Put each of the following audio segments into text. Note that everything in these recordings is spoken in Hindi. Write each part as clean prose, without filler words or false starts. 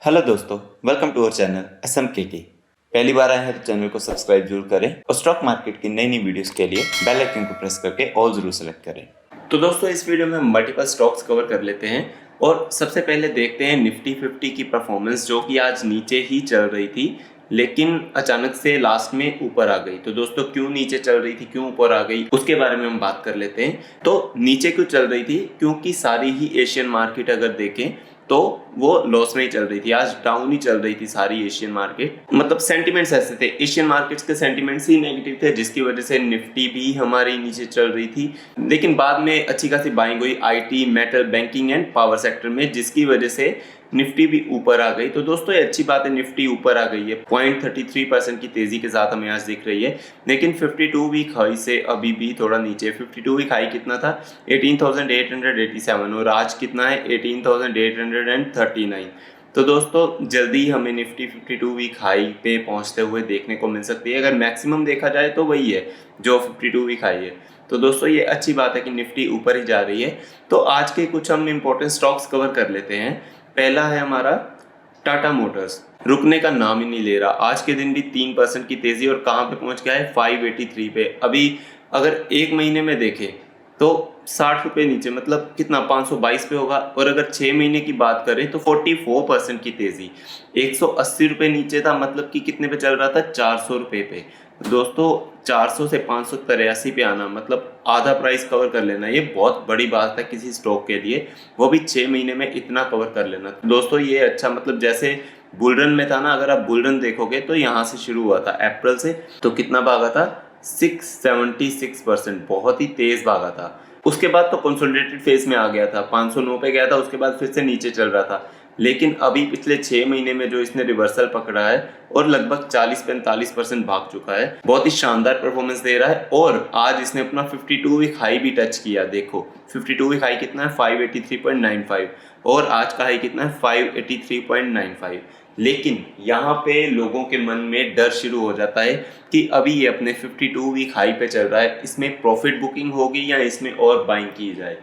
हेलो दोस्तों, welcome to our channel SMKK। पहली बार आए हैं तो चैनल को सब्सक्राइब जरूर करें और स्टॉक मार्केट की नई नई वीडियोस के लिए बेल आइकन को प्रेस करके ऑल जरूर सेलेक्ट करें। तो दोस्तों, इस वीडियो में हम मल्टीपल स्टॉक्स कवर कर लेते हैं और सबसे पहले देखते हैं निफ्टी 50 की परफॉर्मेंस, जो कि आज नीचे ही चल रही थी लेकिन अचानक से लास्ट में ऊपर आ गई। तो दोस्तों, क्यों नीचे चल रही थी, क्यों ऊपर आ गई, उसके बारे में हम बात कर लेते हैं। तो नीचे क्यों चल रही थी? क्योंकि सारी ही एशियन मार्केट अगर देखें तो वो लॉस में ही चल रही थी। आज डाउन ही चल रही थी सारी एशियन मार्केट। मतलब सेंटिमेंट्स ऐसे थे, एशियन मार्केट्स के सेंटिमेंट्स ही नेगेटिव थे, जिसकी वजह से निफ्टी भी हमारी नीचे चल रही थी। लेकिन बाद में अच्छी खासी बाइंग हुई IT, metal, banking and power sector में, जिसकी वजह से निफ्टी भी ऊपर आ गई। तो दोस्तों, ये अच्छी बात है, निफ्टी ऊपर आ गई है। 0.33% की तेजी के साथ हमें आज दिख रही है। लेकिन 52 वीक हाई से अभी भी थोड़ा नीचे। 52 वीक हाई कितना था? 18,887 और आज कितना है? 18,839। तो दोस्तों, जल्दी हमें निफ्टी 52 वीक हाई पे पहुंचते हुए देखने को मिल सकती है। अगर मैक्सिमम देखा जाए तो वही है जो 52 वीक हाई है। तो दोस्तों, ये अच्छी बात है कि निफ्टी ऊपर ही जा रही है। तो आज के कुछ हम इंपॉर्टेंट स्टॉक्स कवर कर लेते हैं। पहला है हमारा टाटा मोटर्स। रुकने का नाम ही नहीं ले रहा। आज के दिन भी 3% की तेजी और कहां पे पहुंच गया है? 583 पे। अभी अगर एक महीने में देखें तो 60 रुपये नीचे, मतलब कितना, 522 पे होगा। और अगर 6 महीने की बात करें तो 44% की तेजी। 180 रुपये नीचे था, मतलब कि कितने पे चल रहा था? 400 रुपये पे। दोस्तों, 400 से 583 पे आना, मतलब आधा प्राइस कवर कर लेना, ये बहुत बड़ी बात है किसी स्टॉक के लिए, वो भी 6 महीने में इतना कवर कर लेना। दोस्तों, ये अच्छा, मतलब जैसे बुलरन में था ना, अगर आप बुलरन देखोगे तो यहाँ से शुरू हुआ था अप्रैल से, तो कितना भागा था? 676%, बहुत ही तेज भागा था। उसके बाद तो कंसोलिडेटेड फेज में आ गया था, 509 पे गया था, उसके बाद फिर से नीचे चल रहा था। लेकिन अभी पिछले 6 महीने में जो इसने रिवर्सल पकड़ा है और लगभग 40-45% भाग चुका है, बहुत ही शानदार परफॉर्मेंस दे रहा है। और आज इसने अपना 52 वीक हाई भी टच किया। देखो 52 वीक हाई कितना है? 583.95 और आज का हाई कितना है? 583.95। लेकिन यहाँ पे लोगों के मन में डर शुरू हो जाता है कि अभी ये अपने 52 वीक हाई पे चल रहा है, इसमें प्रॉफिट बुकिंग होगी या इसमें और बाइंग की जाए।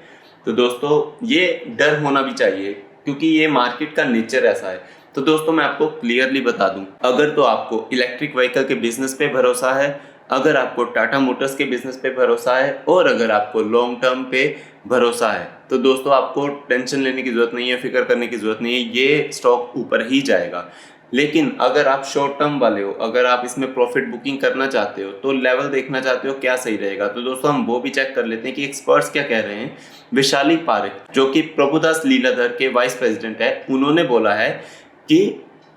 तो दोस्तों, ये डर होना भी चाहिए क्योंकि ये मार्केट का नेचर ऐसा है। तो दोस्तों, मैं आपको क्लियरली बता दूं, अगर तो आपको इलेक्ट्रिक व्हीकल के बिजनेस पे भरोसा है, अगर आपको टाटा मोटर्स के बिजनेस पे भरोसा है और अगर आपको लॉन्ग टर्म पे भरोसा है, तो दोस्तों आपको टेंशन लेने की जरूरत नहीं है, फिक्र करने की जरूरत नहीं है, ये स्टॉक ऊपर ही जाएगा। लेकिन अगर आप शॉर्ट टर्म वाले हो, अगर आप इसमें प्रॉफिट बुकिंग करना चाहते हो, तो लेवल देखना चाहते हो क्या सही रहेगा, तो दोस्तों हम वो भी चेक कर लेते हैं कि एक्सपर्ट्स क्या कह रहे हैं। विशाली पारिक, जो कि प्रभुदास लीलाधर के वाइस प्रेसिडेंट है, उन्होंने बोला है कि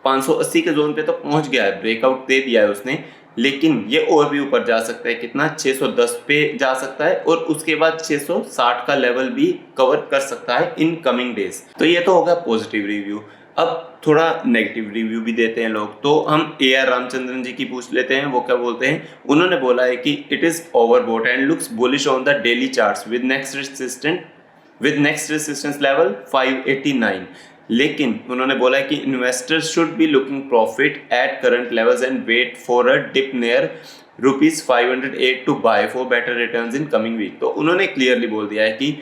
580 के जोन पे तो पहुंच गया है, ब्रेकआउट दे दिया है उसने, लेकिन ये और भी ऊपर जा सकता है। कितना? 610 पे जा सकता है और उसके बाद 660 का लेवल भी कवर कर सकता है इन कमिंग डेज। तो ये तो होगा पॉजिटिव रिव्यू। अब थोड़ा नेगेटिव रिव्यू भी देते हैं लोग, तो हम AR रामचंद्रन जी की पूछ लेते हैं, वो क्या बोलते हैं। उन्होंने बोला है कि it is overbought and looks bullish on the daily charts with next resistance level 589। लेकिन उन्होंने बोला है कि investors should be looking profit at current levels and wait for a dip near ₹508 to buy for better returns in coming week. तो उन्होंने क्लियरली बोल दिया है कि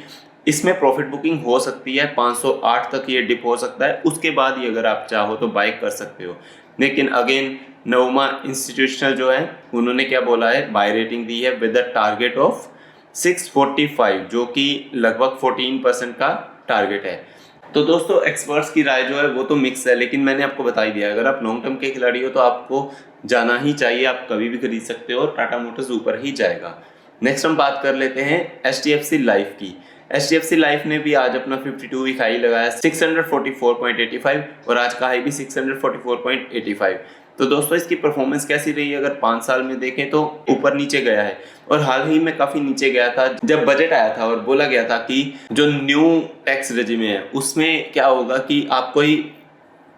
इसमें प्रॉफिट बुकिंग हो सकती है, 508 तक ये डिप हो सकता है, उसके बाद ही अगर आप चाहो तो बाय कर सकते हो। लेकिन अगेन नवमा इंस्टीट्यूशनल जो है, उन्होंने क्या बोला है, बाय रेटिंग दी है विद द टारगेट ऑफ 645, जो कि लगभग 14% का टारगेट है। तो दोस्तों, एक्सपर्ट्स की राय जो है वो तो मिक्स है, लेकिन मैंने आपको बता ही दिया, अगर आप लॉन्ग टर्म के खिलाड़ी हो तो आपको जाना ही चाहिए, आप कभी भी खरीद सकते हो और टाटा मोटर्स ऊपर ही जाएगा। नेक्स्ट हम बात कर लेते हैं HDFC लाइफ की। HDFC लाइफ ने भी आज अपना 52 वीक हाई लगाया 644.85 और आज का हाई भी 644.85। तो दोस्तों, इसकी परफॉर्मेंस कैसी रही? अगर 5 साल में देखें तो ऊपर नीचे गया है और हाल ही में काफी नीचे गया था जब बजट आया था और बोला गया था कि जो न्यू टैक्स रेजिम है उसमें क्या होगा कि आप कोई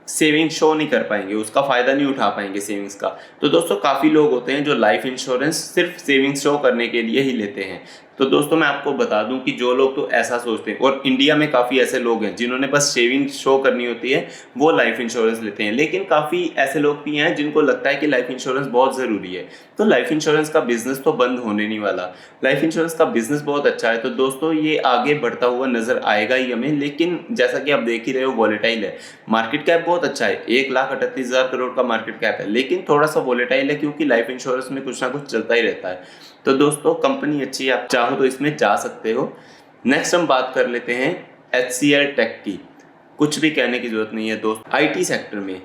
सेविंग शो नहीं कर पाएंगे, उसका फायदा नहीं उठा पाएंगे सेविंग्स का। तो दोस्तों, काफी लोग होते हैं जो लाइफ इंश्योरेंस सिर्फ सेविंग्स शो करने के लिए ही लेते हैं। तो दोस्तों मैं आपको बता दूं कि जो लोग तो ऐसा सोचते हैं, और इंडिया में काफ़ी ऐसे लोग हैं जिन्होंने बस शेविंग शो करनी होती है, वो लाइफ इंश्योरेंस लेते हैं। लेकिन काफ़ी ऐसे लोग भी हैं जिनको लगता है कि लाइफ इंश्योरेंस बहुत ज़रूरी है। तो लाइफ इंश्योरेंस का बिजनेस तो बंद होने नहीं वाला, लाइफ इंश्योरेंस का बिजनेस बहुत अच्छा है। तो दोस्तों ये आगे बढ़ता हुआ नजर आएगा ही हमें, लेकिन जैसा कि आप देख ही रहे हो वॉलेटाइल है। मार्केट कैप बहुत अच्छा है, 1,38,000 करोड़ का मार्केट कैप है, लेकिन थोड़ा सा वॉलेटाइल है क्योंकि लाइफ इंश्योरेंस में कुछ ना कुछ चलता ही रहता है। तो दोस्तों कंपनी अच्छी है, आप चाहो तो इसमें जा सकते हो। नेक्स्ट हम बात कर लेते हैं HCL टेक की। कुछ भी कहने की जरूरत नहीं है दोस्त, IT सेक्टर में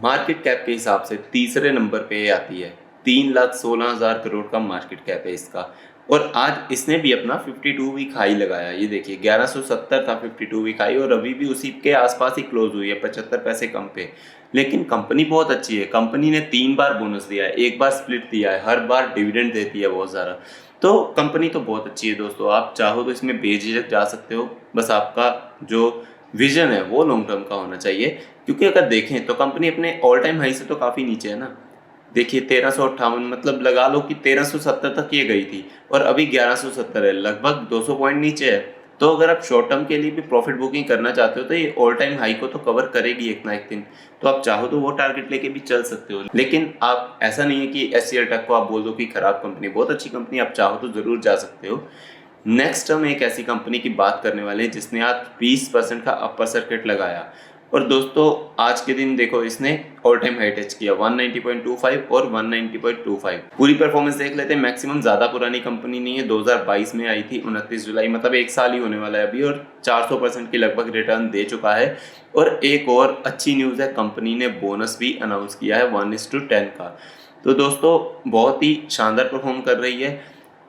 मार्केट कैप के हिसाब से तीसरे नंबर पे आती है। 3,16,000 करोड़ का मार्केट कैप है इसका, और आज इसने भी अपना 52 वीक हाई लगाया। ये देखिए 1170 था 52 वीक हाई, और अभी भी उसी के आसपास ही क्लोज हुई है, 75 पैसे कम पे। लेकिन कंपनी बहुत अच्छी है, कंपनी ने 3 बार बोनस दिया है, 1 बार स्प्लिट दिया है, हर बार डिविडेंड देती है बहुत ज़्यादा। तो कंपनी तो बहुत अच्छी है दोस्तों, आप चाहो तो इसमें बेझिझक जा सकते हो। बस आपका जो विजन है वो लॉन्ग टर्म का होना चाहिए, क्योंकि अगर देखें तो कंपनी अपने ऑल टाइम हाई से तो काफ़ी नीचे है ना। देखिए 1358, मतलब लगा लो कि 1370 तक ये गई थी, और अभी 1170 है, लगभग 200 पॉइंट नीचे है। तो अगर आप शॉर्ट टर्म के लिए भी प्रॉफिट बुकिंग करना चाहते हो तो ये ऑल टाइम हाई को तो कवर करेगी एक ना एक दिन। तो आप चाहो तो वो टारगेट लेके भी चल सकते हो, लेकिन आप ऐसा नहीं है कि HCL टेक को आप बोल दो कि खराब कंपनी, बहुत अच्छी कंपनी, आप चाहो तो जरूर जा सकते हो। नेक्स्ट हम एक ऐसी कंपनी की बात करने वाले हैं जिसने आज 20% का अपर सर्किट लगाया, और दोस्तों आज के दिन देखो इसने ऑल टाइम हाई टच किया 190.25 और 190.25। पूरी परफॉर्मेंस देख लेते हैं। मैक्सिमम ज़्यादा पुरानी कंपनी नहीं है, 2022 में आई थी 29 जुलाई, मतलब 1 साल ही होने वाला है अभी, और 400% की लगभग रिटर्न दे चुका है। और एक और अच्छी न्यूज़ है, कंपनी ने बोनस भी अनाउंस किया है 1:10 का। तो दोस्तों बहुत ही शानदार परफॉर्म कर रही है।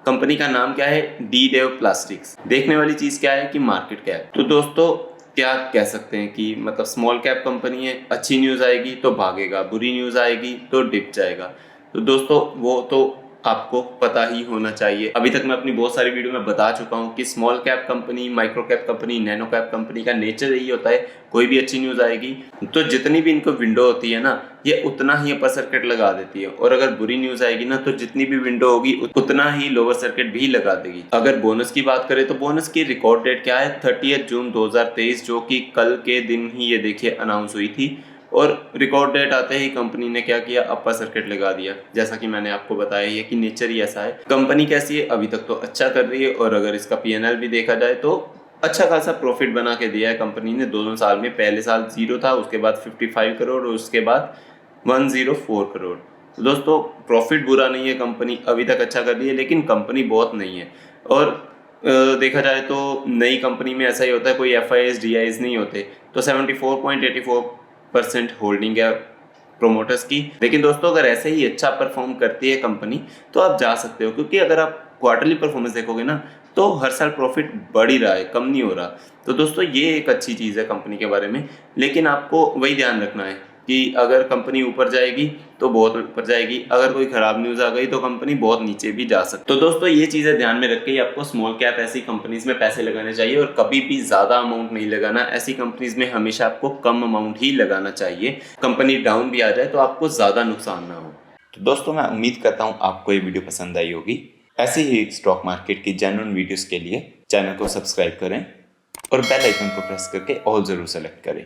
कंपनी का नाम क्या है? D-Dev Plastics। देखने वाली चीज़ क्या है कि मार्केट कैप। तो दोस्तों क्या कह सकते हैं कि मतलब स्मॉल कैप कंपनी है, अच्छी न्यूज़ आएगी तो भागेगा, बुरी न्यूज़ आएगी तो डिप जाएगा। तो दोस्तों वो तो आपको पता ही होना चाहिए। अभी तक मैं अपनी बहुत सारी वीडियो में बता चुका हूँ कि small cap company, micro cap company, nano cap company का नेचर यही होता है, कोई भी अच्छी न्यूज़ आएगी तो जितनी भी इनको विंडो होती है ना, ये उतना ही अपर सर्किट लगा देती है, और अगर बुरी न्यूज़ आएगी ना तो जितनी भी विंडो होगी उतना ही लोअर सर्किट भी लगा देगी। अगर बोनस की बात करें तो बोनस की रिकॉर्ड डेट क्या है? 30 जून 2023, जो कि कल के दिन ही ये देखिए अनाउंस हुई थी। और रिकॉर्ड डेट आते ही कंपनी ने क्या किया? अपर सर्किट लगा दिया। जैसा कि मैंने आपको बताया ही है कि नेचर ही ऐसा है। कंपनी कैसी है? अभी तक तो अच्छा कर रही है, और अगर इसका P&L भी देखा जाए तो अच्छा खासा प्रॉफिट बना के दिया है कंपनी ने दोनों साल में। पहले साल 0 था, उसके बाद 55 करोड़, और उसके बाद 104 करोड़। तो दोस्तों प्रॉफिट बुरा नहीं है, कंपनी अभी तक अच्छा कर रही है, लेकिन कंपनी बहुत नहीं है। और देखा जाए तो नई कंपनी में ऐसा ही होता है, कोई FIS DIS नहीं होते। तो 74.84% होल्डिंग है प्रोमोटर्स की। लेकिन दोस्तों अगर ऐसे ही अच्छा परफॉर्म करती है कंपनी तो आप जा सकते हो, क्योंकि अगर आप क्वार्टरली परफॉर्मेंस देखोगे ना तो हर साल प्रॉफिट बढ़ ही रहा है, कम नहीं हो रहा। तो दोस्तों ये एक अच्छी चीज़ है कंपनी के बारे में। लेकिन आपको वही ध्यान रखना है कि अगर कंपनी ऊपर जाएगी तो बहुत ऊपर जाएगी, अगर कोई खराब न्यूज़ आ गई तो कंपनी बहुत नीचे भी जा सकती है। तो दोस्तों ये चीज़ें ध्यान में रख के ही आपको स्मॉल कैप ऐसी कंपनीज में पैसे लगाने चाहिए, और कभी भी ज़्यादा अमाउंट नहीं लगाना। ऐसी कंपनीज में हमेशा आपको कम अमाउंट ही लगाना चाहिए, कंपनी डाउन भी आ जाए तो आपको ज़्यादा नुकसान ना हो। तो दोस्तों मैं उम्मीद करता हूँ आपको ये वीडियो पसंद आई होगी। ऐसे ही स्टॉक मार्केट की जेन्युइन वीडियोस के लिए चैनल को सब्सक्राइब करें और बेल आइकन को प्रेस करके ऑल जरूर सेलेक्ट करें।